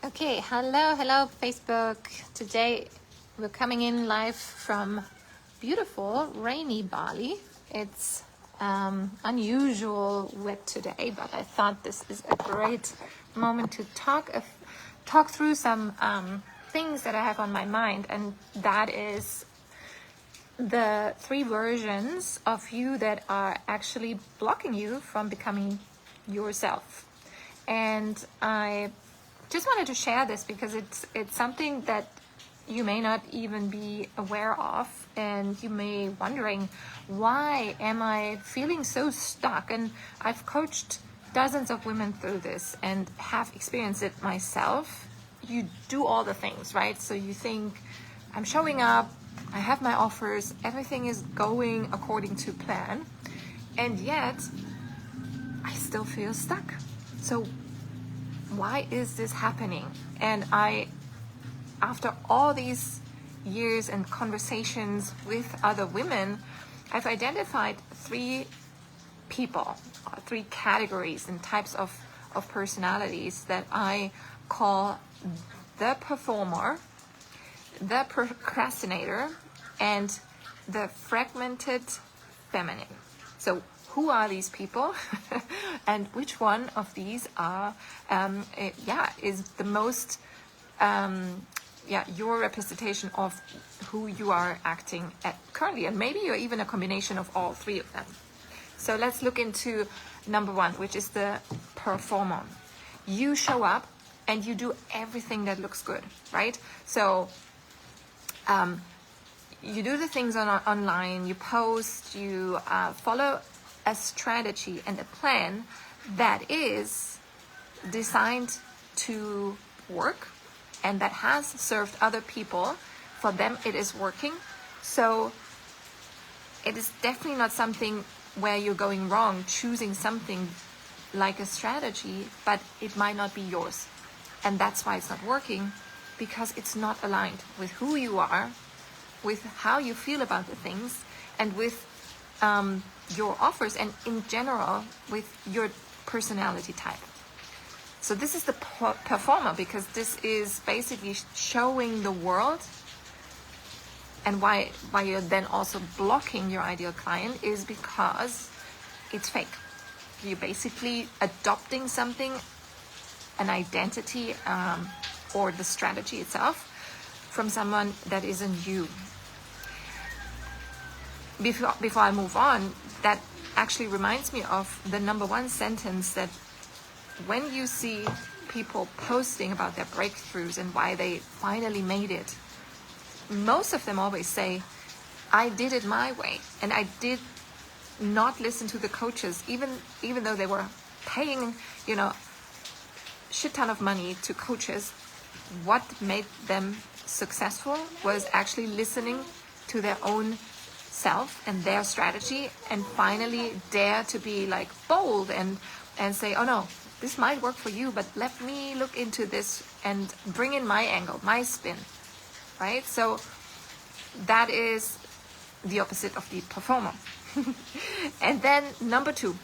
Okay, hello Facebook. Today we're coming in live from beautiful rainy Bali. It's unusual wet today, but I thought this is a great moment to talk through some things that I have on my mind, and that is the 3 versions of you that are actually blocking you from becoming yourself. And I just wanted to share this because it's something that you may not even be aware of, and you may wondering, why am I feeling so stuck? And I've coached dozens of women through this and have experienced it myself. You do all the things, right? So you think, I'm showing up, I have my offers, everything is going according to plan, and yet I still feel stuck. So why is this happening? And after all these years and conversations with other women, I've identified 3 people, 3 categories and types of personalities that I call the performer, the procrastinator, and the fragmented feminine. So who are these people and which one of these are is the most your representation of who you are acting at currently, and maybe you're even a combination of all 3 of them. So let's look into number 1, which is the performer. You show up and you do everything that looks good, right? So you do the things online, you post, you follow a strategy and a plan that is designed to work and that has served other people. For them it is working. So it is definitely not something where you're going wrong choosing something like a strategy, but it might not be yours, and that's why it's not working, because it's not aligned with who you are, with how you feel about the things, and with your offers, and in general with your personality type. So this is the performer, because this is basically showing the world, and why you're then also blocking your ideal client is because it's fake. You're basically adopting something, an identity or the strategy itself, from someone that isn't you. Before I move on, that actually reminds me of the number 1 sentence, that when you see people posting about their breakthroughs and why they finally made it, most of them always say, I did it my way, and I did not listen to the coaches, even though they were paying shit ton of money to coaches. What made them successful was actually listening to their own self and their strategy, and finally dare to be like bold and say, oh no, this might work for you, but let me look into this and bring in my angle, my spin, right? So that is the opposite of the performer. And then number 2,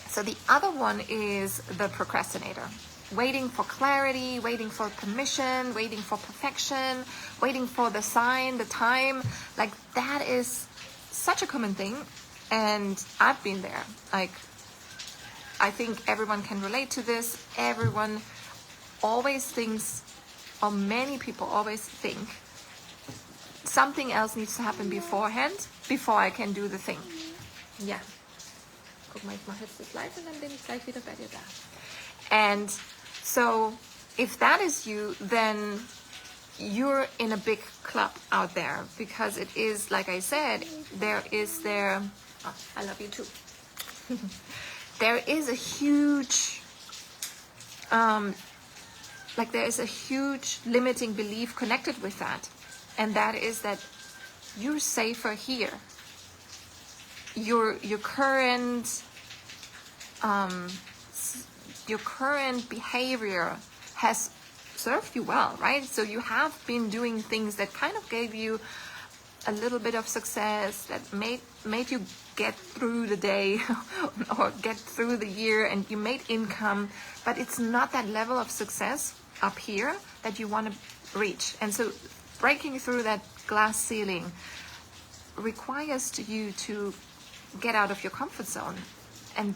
so the other one is the procrastinator. Waiting for clarity, waiting for permission, waiting for perfection, waiting for the sign, the time. Like, that is such a common thing, and I've been there. Like, I think everyone can relate to this. Everyone always thinks, or many people always think, something else needs to happen beforehand before I can do the thing. Ja. Guck mal, ich mache jetzt das live und dann bin ich gleich wieder bei dir da. And so if that is you, then you're in a big club out there, because it is, like I said, I love you too. There is a huge there is a huge limiting belief connected with that, and that is that you're safer here. Your current behavior has served you well, right? So you have been doing things that kind of gave you a little bit of success, that made you get through the day or get through the year, and you made income, but it's not that level of success up here that you want to reach. And so breaking through that glass ceiling requires you to get out of your comfort zone, and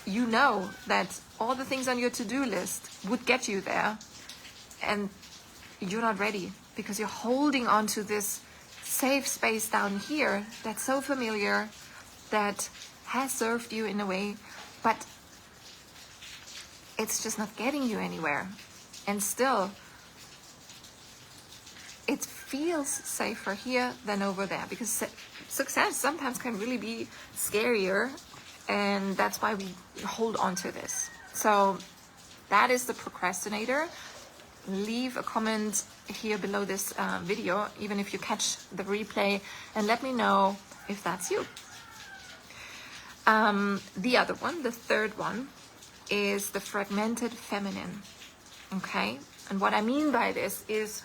you know that all the things on your to-do list would get you there, and you're not ready because you're holding on to this safe space down here that's so familiar, that has served you in a way, but it's just not getting you anywhere. And still, it feels safer here than over there, because success sometimes can really be scarier, and that's why we hold on to this. So that is the procrastinator. Leave a comment here below this video, even if you catch the replay, and let me know if that's you. The other one, the third one, is the fragmented feminine. Okay, and what I mean by this is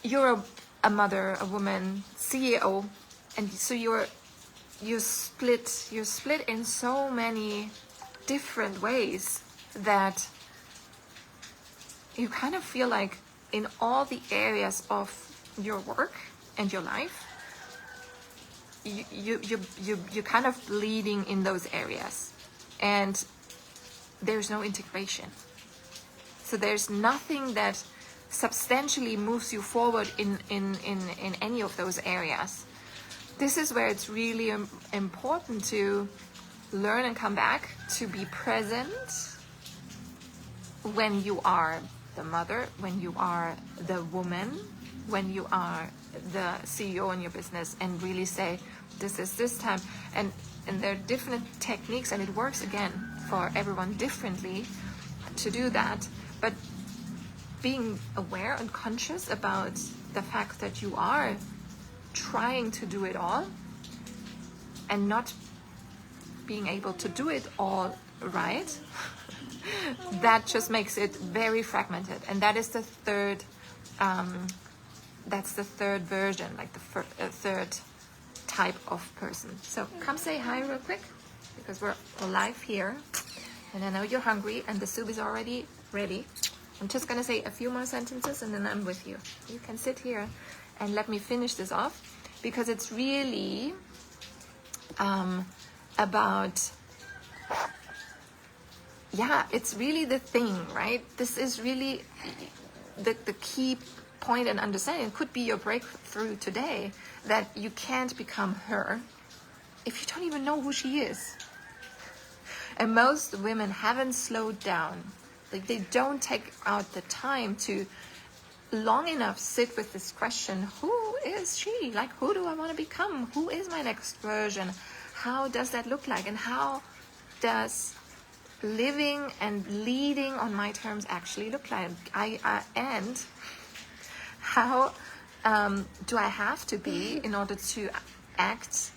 you're a mother, a woman, CEO, and so you're split in so many different ways that you kind of feel like in all the areas of your work and your life, you're kind of bleeding in those areas, and there's no integration. So there's nothing that substantially moves you forward in any of those areas. This is where it's really important to learn and come back to be present when you are the mother, when you are the woman, when you are the CEO in your business, and really say, this is this time. And there are different techniques, and it works again for everyone differently to do that. But being aware and conscious about the fact that you are trying to do it all and not being able to do it all right, that just makes it very fragmented. And that is the third, that's the third version, like the third type of person. So come say hi real quick, because we're live here, and I know you're hungry and the soup is already ready. I'm just gonna say a few more sentences and then I'm with you. You can sit here and let me finish this off, because it's really about, it's really the thing, right? This is really the key point and understanding. It could be your breakthrough today, that you can't become her if you don't even know who she is. And most women haven't slowed down. Like, they don't take out the time to long enough sit with this question, who is she? Like, who do I want to become? Who is my next version? How does that look like? And how does living and leading on my terms actually look like? And how do I have to be in order to act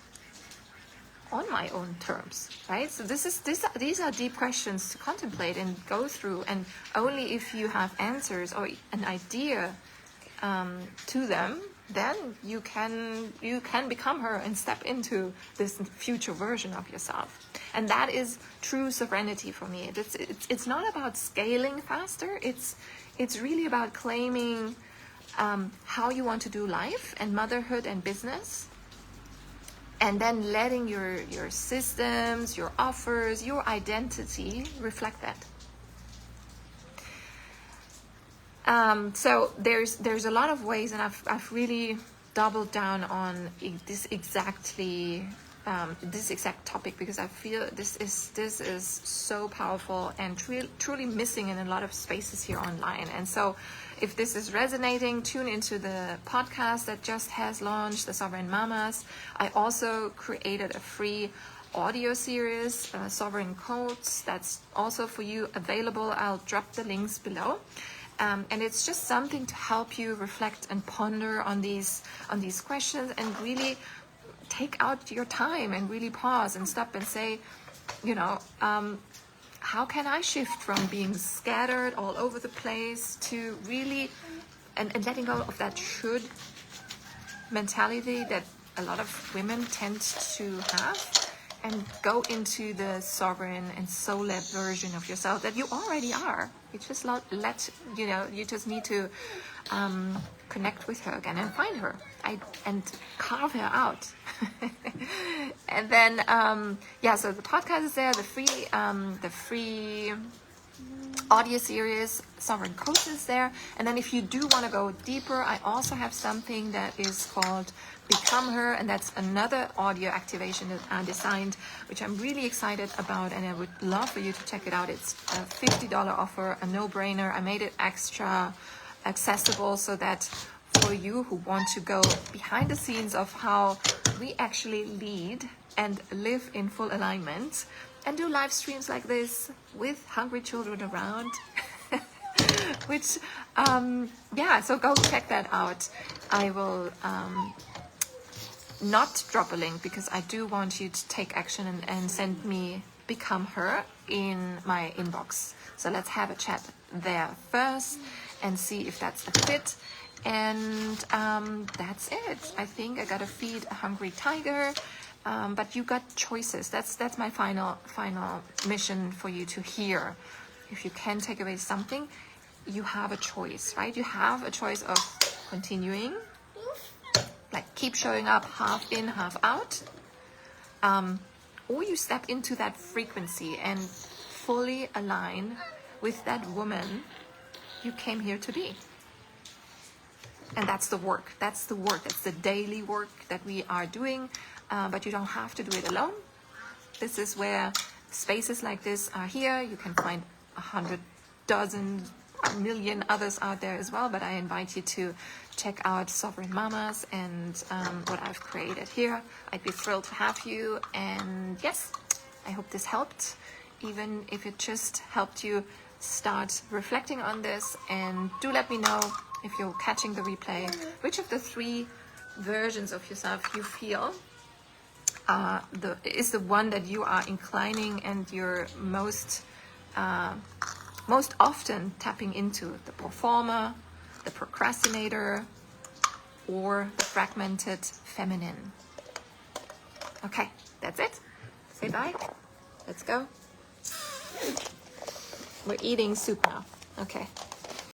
on my own terms, right? So these are deep questions to contemplate and go through, and only if you have answers or an idea to them, then you can become her and step into this future version of yourself. And that is true sovereignty for me. It's not about scaling faster. It's really about claiming how you want to do life and motherhood and business, and then letting your systems, your offers, your identity reflect that. So there's a lot of ways, and I've really doubled down on this exact topic, because I feel this is so powerful and truly missing in a lot of spaces here online. And so if this is resonating, tune into the podcast that just has launched, the Sovereign Mamas. I also created a free audio series, Sovereign Codes, that's also for you available. I'll drop the links below. And it's just something to help you reflect and ponder on these questions, and really take out your time and really pause and stop and say, how can I shift from being scattered all over the place to really, and letting go of that should mentality that a lot of women tend to have, and go into the sovereign and soul-led version of yourself that you already are. You just you just need to connect with her again and find her and carve her out. And then so the podcast is there, the free audio series Sovereign Coach is there. And then if you do want to go deeper, I also have something that is called Become Her, and that's another audio activation that I designed, which I'm really excited about, and I would love for you to check it out. It's a $50 offer, a no-brainer. I made it extra accessible so that for you who want to go behind the scenes of how we actually lead and live in full alignment and do live streams like this with hungry children around, which so go check that out. I will not drop a link because I do want you to take action and send me Become Her in my inbox. So let's have a chat there first and see if that's a fit. And that's it. I think I gotta feed a hungry tiger, but you got choices. That's my final mission for you to hear. If you can take away something, you have a choice, right? You have a choice of continuing, like keep showing up half in, half out, or you step into that frequency and fully align with that woman you came here to be. And that's the work. That's the daily work that we are doing, but you don't have to do it alone. This is where spaces like this are here. You can find 100, dozen, a million others out there as well, but I invite you to check out Sovereign Mamas and what I've created here. I'd be thrilled to have you, and yes, I hope this helped, even if it just helped you start reflecting on this. And do let me know, if you're catching the replay, which of the 3 versions of yourself you feel is the one that you are inclining and you're most often tapping into: the performer, the procrastinator, or the fragmented feminine. Okay, that's it. Say bye. Let's go. We're eating soup now. Okay.